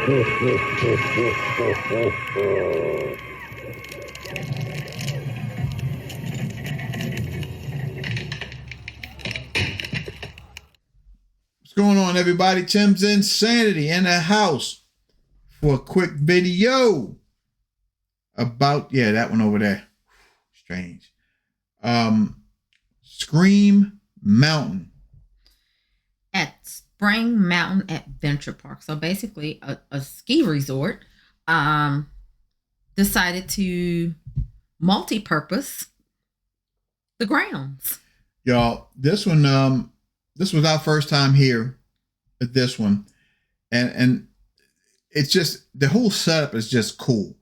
What's going on, everybody? Tim's Insanity in the house for a quick video about, that one over there. Strange. Scream Mountain. At Spring Mountain Adventure Park. So basically a ski resort decided to multi-purpose the grounds. Y'all, this one, this was our first time here at this one. And it's just, the whole setup is just cool.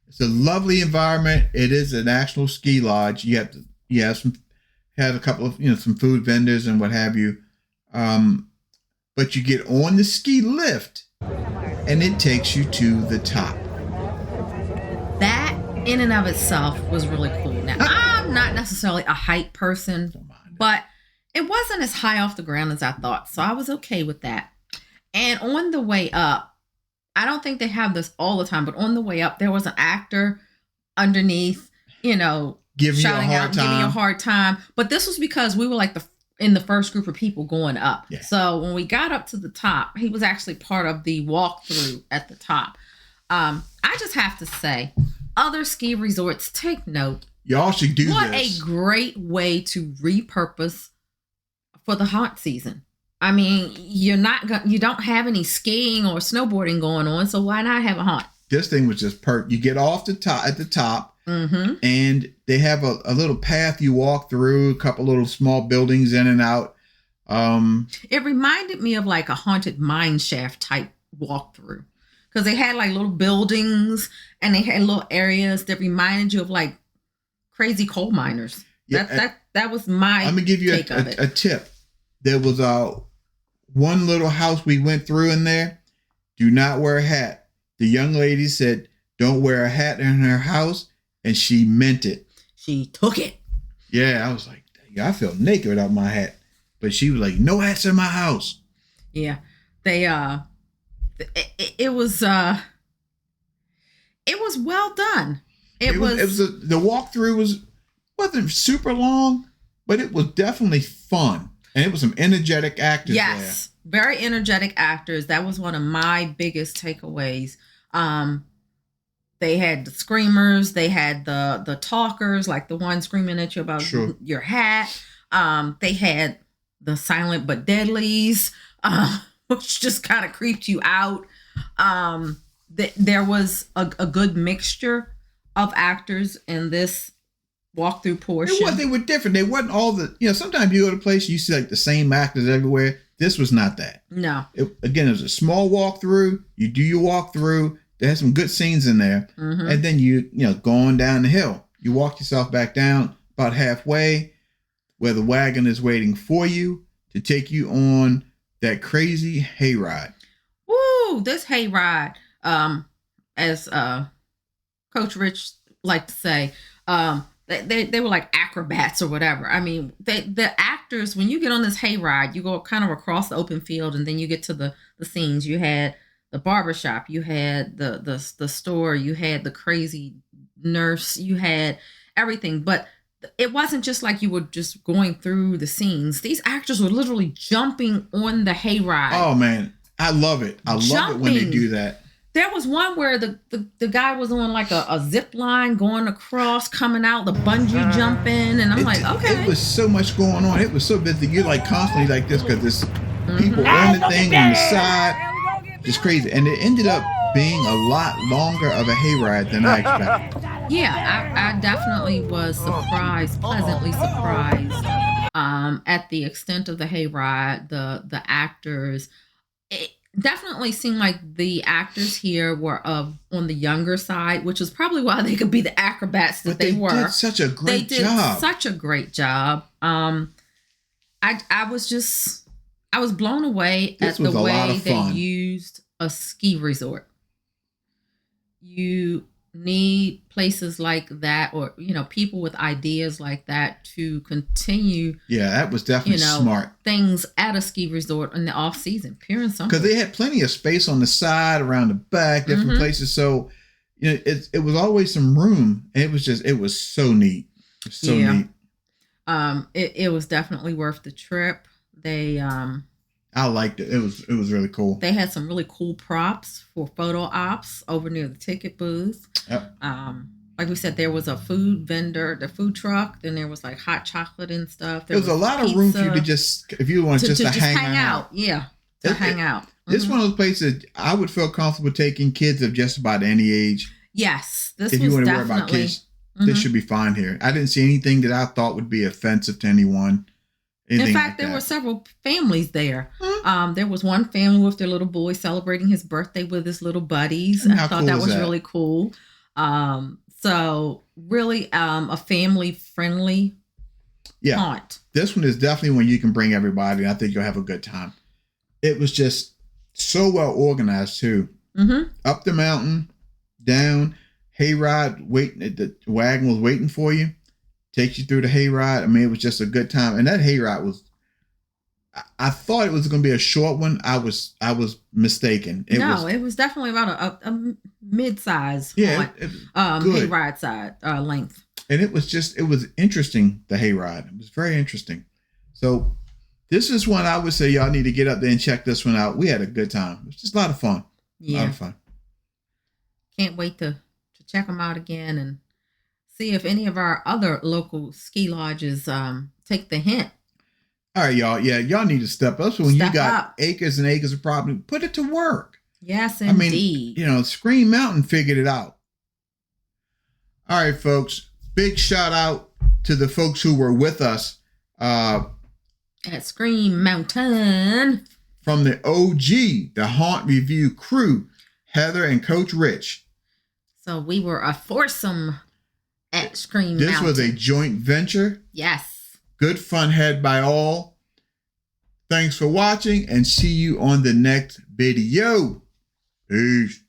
It's a lovely environment. It is an actual ski lodge. You have a couple of, some food vendors and what have you. But you get on the ski lift and it takes you to the top. That in and of itself was really cool. Now, I'm not necessarily a height person, but it wasn't as high off the ground as I thought. So I was okay with that. And on the way up, I don't think they have this all the time, but on the way up, there was an actor underneath, shouting out, giving you a hard time. But this was because we were like in the first group of people going up. Yeah. So when we got up to the top, he was actually part of the walkthrough at the top. I just have to say, other ski resorts, take note. Y'all should do this. What a great way to repurpose for the haunt season. I mean, you don't have any skiing or snowboarding going on, so why not have a haunt? This thing was just perfect. You get off at the top, mm-hmm. and they have a little path you walk through, a couple little small buildings in and out. It reminded me of like a haunted mine shaft type walkthrough, because they had like little buildings and they had little areas that reminded you of like crazy coal miners. Yeah, that was my. I'm gonna give you a tip. There was one little house we went through in there. Do not wear a hat. The young lady said, "Don't wear a hat in her house," and she meant it. She took it. Yeah, I was like, I feel naked without my hat. But she was like, "No hats in my house." Yeah, they it was well done. The walkthrough wasn't super long, but it was definitely fun. And it was some energetic actors there. Yes, very energetic actors. That was one of my biggest takeaways. They had the screamers. They had the talkers, like the one screaming at you about your hat. They had the silent but deadlies, which just kind of creeped you out. There was a good mixture of actors in this walkthrough portion. They were different. They wasn't all sometimes you go to a place, you see like the same actors everywhere. This was not that. No. It was a small walkthrough. You do your walkthrough. There had some good scenes in there. Mm-hmm. And then you going down the hill. You walk yourself back down about halfway where the wagon is waiting for you to take you on that crazy hayride. Woo! This hayride, as Coach Rich liked to say, they were like acrobats or whatever. I mean, the actors, when you get on this hayride, you go kind of across the open field, and then you get to the scenes. You had the barbershop, you had the store, you had the crazy nurse, you had everything. But it wasn't just like you were just going through the scenes. These actors were literally jumping on the hayride. Oh man, I love it. I love it when they do that. There was one where the guy was on like a zip line going across, coming out, the bungee jumping, and I'm like, okay. It was so much going on. It was so busy. You're like constantly like this because there's people on the thing on the side. It's crazy. And it ended up being a lot longer of a hayride than I expected. Yeah, I definitely was pleasantly surprised at the extent of the hayride, the actors. It definitely seemed like the actors here were on the younger side, which is probably why they could be the acrobats that they were. Did such a great job. Such a great job. I was blown away at the way they used a ski resort. You need places like that, or people with ideas like that to continue. Yeah, that was definitely smart. Things at a ski resort in the off season, pure and simple. Because they had plenty of space on the side, around the back, different places. So it was always some room. And it was so neat. So neat. It was definitely worth the trip. They I liked it. It was really cool. They had some really cool props for photo ops over near the ticket booth. Yep. Like we said, there was a food vendor, the food truck. Then there was like hot chocolate and stuff. There was a lot of room for you to just, if you want to hang out. Yeah, hang out. This is one of those places I would feel comfortable taking kids of just about any age. Yes, if you want to worry about kids, this should be fine here. I didn't see anything that I thought would be offensive to anyone. In fact, there were several families there. There was one family with their little boy celebrating his birthday with his little buddies. And I thought that was really cool. So really a family-friendly haunt. This one is definitely when you can bring everybody, and I think you'll have a good time. It was just so well organized, too. Mm-hmm. Up the mountain, down, hayride, the wagon was waiting for you. Takes you through the hayride. I mean, it was just a good time. And that hayride was, I thought it was going to be a short one. I was mistaken. It was definitely about a mid-size hayride side length. And it was interesting, the hayride. It was very interesting. So this is one I would say y'all need to get up there and check this one out. We had a good time. It was just a lot of fun. Yeah. A lot of fun. Can't wait to check them out again and see if any of our other local ski lodges take the hint. All right, y'all. Yeah, y'all need to step up. So when you got acres and acres of property, put it to work. Yes, indeed. I mean, Scream Mountain figured it out. All right, folks. Big shout out to the folks who were with us at Scream Mountain. From the OG, the Haunt Review crew, Heather and Coach Rich. So we were a foursome at Scream Mountain. This was a joint venture. Yes. Good fun had by all. Thanks for watching and see you on the next video. Peace.